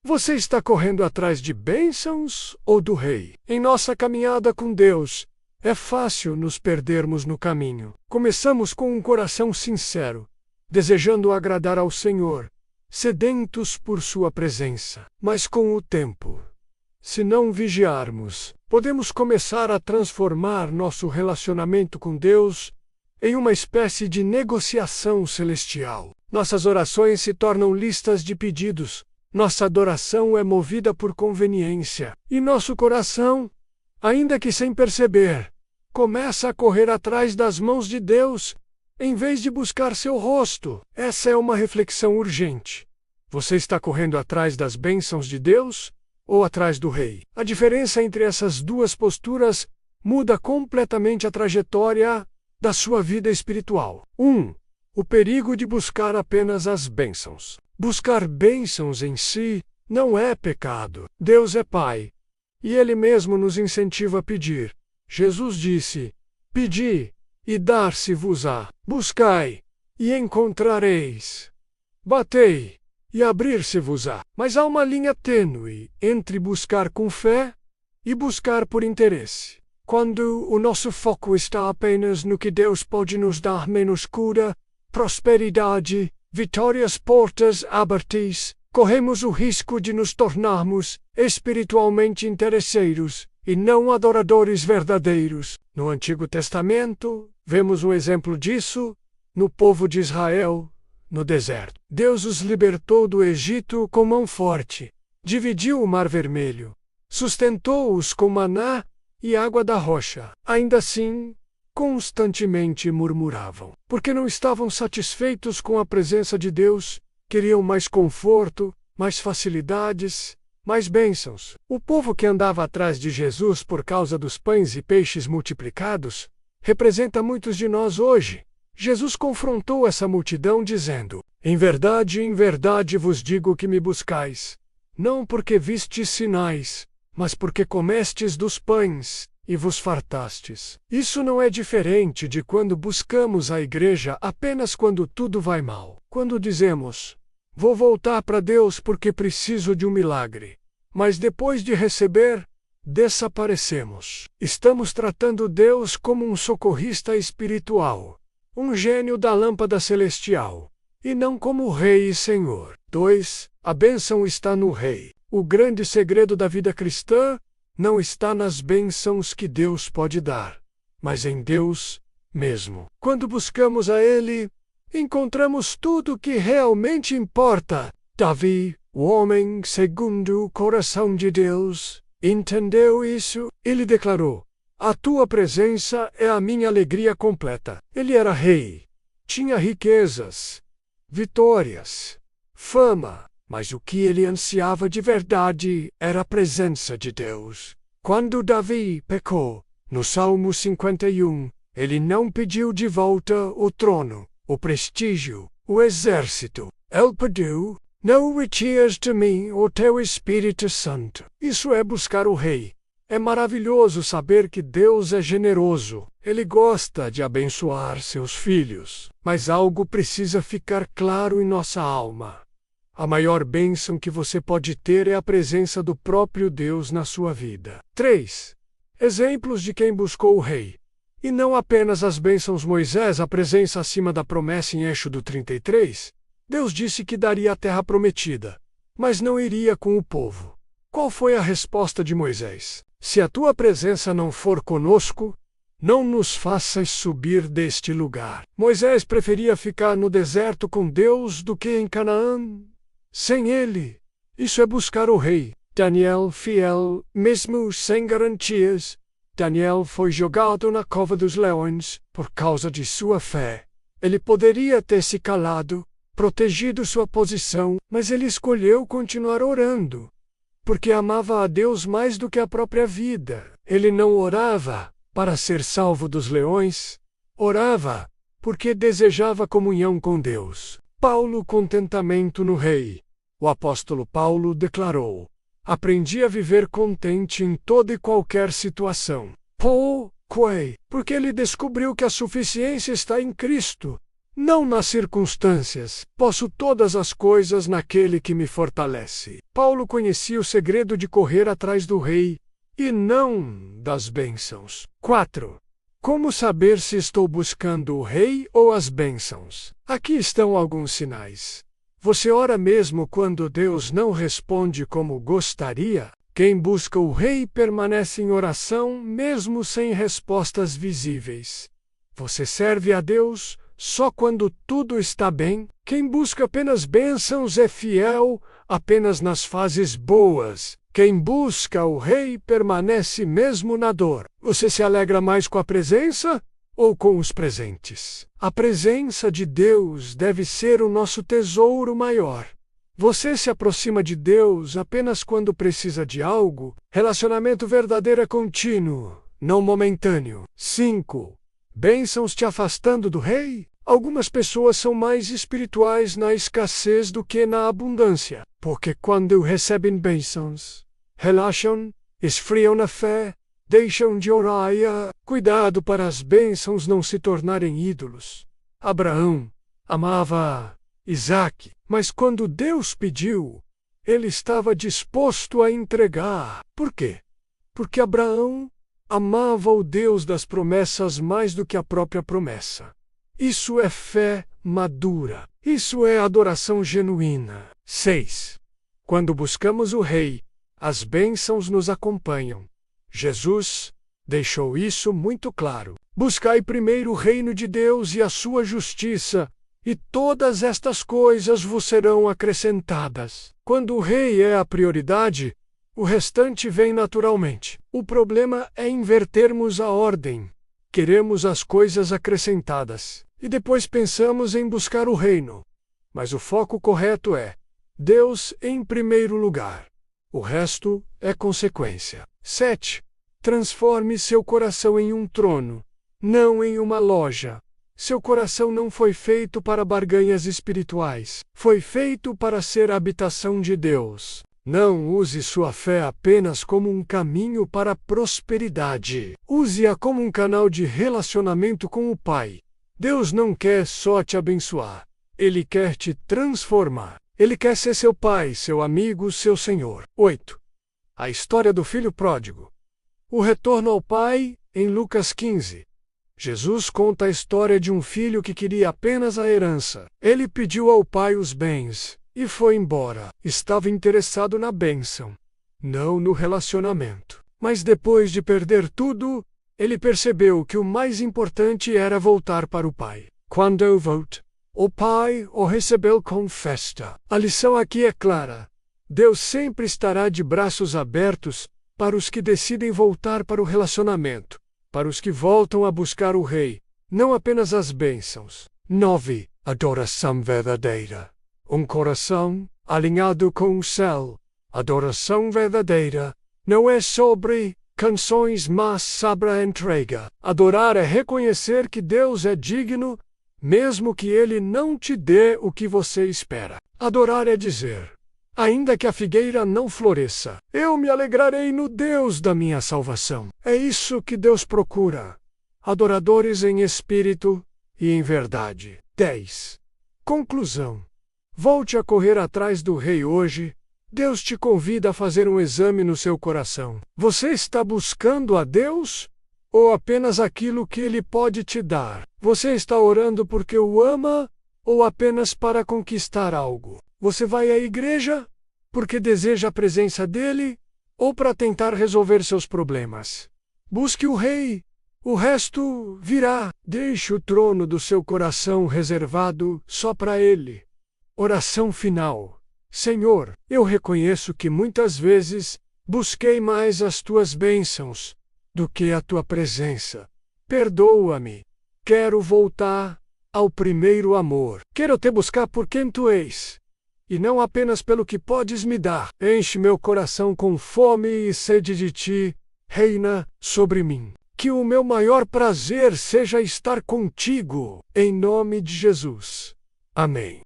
Você está correndo atrás de bênçãos ou do rei? Em nossa caminhada com Deus, é fácil nos perdermos no caminho. Começamos com um coração sincero, desejando agradar ao Senhor, sedentos por sua presença. Mas com o tempo, se não vigiarmos, podemos começar a transformar nosso relacionamento com Deus em uma espécie de negociação celestial. Nossas orações se tornam listas de pedidos. Nossa adoração é movida por conveniência. E nosso coração, ainda que sem perceber, começa a correr atrás das mãos de Deus, em vez de buscar seu rosto. Essa é uma reflexão urgente. Você está correndo atrás das bênçãos de Deus ou atrás do rei? A diferença entre essas duas posturas muda completamente a trajetória da sua vida espiritual. 1. O perigo de buscar apenas as bênçãos. Buscar bênçãos em si não é pecado. Deus é Pai, e Ele mesmo nos incentiva a pedir. Jesus disse: Pedi, e dar-se-vos-á. Buscai, e encontrareis. Batei, e abrir-se-vos-á. Mas há uma linha tênue entre buscar com fé e buscar por interesse. Quando o nosso foco está apenas no que Deus pode nos dar menos cura, prosperidade, vitórias, portas abertas, corremos o risco de nos tornarmos espiritualmente interesseiros e não adoradores verdadeiros. No Antigo Testamento, vemos um exemplo disso no povo de Israel, no deserto. Deus os libertou do Egito com mão forte, dividiu o Mar Vermelho, sustentou-os com maná e água da rocha. Ainda assim, constantemente murmuravam, porque não estavam satisfeitos com a presença de Deus, queriam mais conforto, mais facilidades, mais bênçãos. O povo que andava atrás de Jesus por causa dos pães e peixes multiplicados representa muitos de nós hoje. Jesus confrontou essa multidão dizendo: em verdade vos digo que me buscais, não porque vistes sinais, mas porque comestes dos pães e vos fartastes. Isso não é diferente de quando buscamos a igreja apenas quando tudo vai mal. Quando dizemos: vou voltar para Deus porque preciso de um milagre, mas depois de receber, desaparecemos. Estamos tratando Deus como um socorrista espiritual, um gênio da lâmpada celestial, e não como Rei e Senhor. 2. A bênção está no Rei. O grande segredo da vida cristã não está nas bênçãos que Deus pode dar, mas em Deus mesmo. Quando buscamos a Ele, encontramos tudo o que realmente importa. Davi, o homem segundo o coração de Deus, entendeu isso. Ele declarou: a tua presença é a minha alegria completa. Ele era rei, tinha riquezas, vitórias, fama, mas o que ele ansiava de verdade era a presença de Deus. Quando Davi pecou, no Salmo 51, ele não pediu de volta o trono, o prestígio, o exército. Ele pediu: não retires de mim o teu Espírito Santo. Isso é buscar o Rei. É maravilhoso saber que Deus é generoso. Ele gosta de abençoar seus filhos. Mas algo precisa ficar claro em nossa alma. A maior bênção que você pode ter é a presença do próprio Deus na sua vida. 3. Exemplos de quem buscou o Rei. E não apenas as bênçãos. Moisés, a presença acima da promessa em Êxodo 33. Deus disse que daria a terra prometida, mas não iria com o povo. Qual foi a resposta de Moisés? Se a tua presença não for conosco, não nos faças subir deste lugar. Moisés preferia ficar no deserto com Deus do que em Canaã sem Ele. Isso é buscar o Rei. Daniel, fiel, mesmo sem garantias. Daniel foi jogado na cova dos leões por causa de sua fé. Ele poderia ter se calado, protegido sua posição, mas ele escolheu continuar orando, porque amava a Deus mais do que a própria vida. Ele não orava para ser salvo dos leões, orava porque desejava comunhão com Deus. Paulo, contentamento no Rei. O apóstolo Paulo declarou: aprendi a viver contente em toda e qualquer situação. Porque ele descobriu que a suficiência está em Cristo, não nas circunstâncias. Posso todas as coisas naquele que me fortalece. Paulo conhecia o segredo de correr atrás do rei, e não das bênçãos. 4. Como saber se estou buscando o rei ou as bênçãos? Aqui estão alguns sinais. Você ora mesmo quando Deus não responde como gostaria? Quem busca o rei permanece em oração mesmo sem respostas visíveis. Você serve a Deus só quando tudo está bem? Quem busca apenas bênçãos é fiel apenas nas fases boas. Quem busca o rei permanece mesmo na dor. Você se alegra mais com a presença ou com os presentes? A presença de Deus deve ser o nosso tesouro maior. Você se aproxima de Deus apenas quando precisa de algo? Relacionamento verdadeiro é contínuo, não momentâneo. 5. Bênçãos te afastando do rei? Algumas pessoas são mais espirituais na escassez do que na abundância, porque quando recebem bênçãos, relaxam, esfriam na fé, deixam de orar e cuidado para as bênçãos não se tornarem ídolos. Abraão amava Isaque, mas quando Deus pediu, ele estava disposto a entregar. Por quê? Porque Abraão amava o Deus das promessas mais do que a própria promessa. Isso é fé madura. Isso é adoração genuína. 6. Quando buscamos o Rei, as bênçãos nos acompanham. Jesus deixou isso muito claro. Buscai primeiro o reino de Deus e a sua justiça, e todas estas coisas vos serão acrescentadas. Quando o Rei é a prioridade, o restante vem naturalmente. O problema é invertermos a ordem. Queremos as coisas acrescentadas, e depois pensamos em buscar o reino. Mas o foco correto é Deus em primeiro lugar. O resto é consequência. 7. Transforme seu coração em um trono, não em uma loja. Seu coração não foi feito para barganhas espirituais. Foi feito para ser a habitação de Deus. Não use sua fé apenas como um caminho para a prosperidade. Use-a como um canal de relacionamento com o Pai. Deus não quer só te abençoar. Ele quer te transformar. Ele quer ser seu Pai, seu amigo, seu Senhor. 8. A história do filho pródigo. O retorno ao Pai, em Lucas 15. Jesus conta a história de um filho que queria apenas a herança. Ele pediu ao pai os bens e foi embora. Estava interessado na bênção, não no relacionamento. Mas depois de perder tudo, ele percebeu que o mais importante era voltar para o pai. Quando eu volto, o pai o recebeu com festa. A lição aqui é clara. Deus sempre estará de braços abertos para os que decidem voltar para o relacionamento, para os que voltam a buscar o Rei, não apenas as bênçãos. 9. Adoração verdadeira. Um coração alinhado com o céu. Adoração verdadeira não é sobre canções, mas sobre a entrega. Adorar é reconhecer que Deus é digno, mesmo que Ele não te dê o que você espera. Adorar é dizer: ainda que a figueira não floresça, eu me alegrarei no Deus da minha salvação. É isso que Deus procura. Adoradores em espírito e em verdade. 10. Conclusão. Volte a correr atrás do Rei hoje. Deus te convida a fazer um exame no seu coração. Você está buscando a Deus ou apenas aquilo que Ele pode te dar? Você está orando porque o ama ou apenas para conquistar algo? Você vai à igreja porque deseja a presença dele ou para tentar resolver seus problemas? Busque o Rei, o resto virá. Deixe o trono do seu coração reservado só para Ele. Oração final. Senhor, eu reconheço que muitas vezes busquei mais as tuas bênçãos do que a tua presença. Perdoa-me. Quero voltar ao primeiro amor. Quero te buscar por quem tu és, e não apenas pelo que podes me dar. Enche meu coração com fome e sede de ti, reina sobre mim. Que o meu maior prazer seja estar contigo, em nome de Jesus. Amém.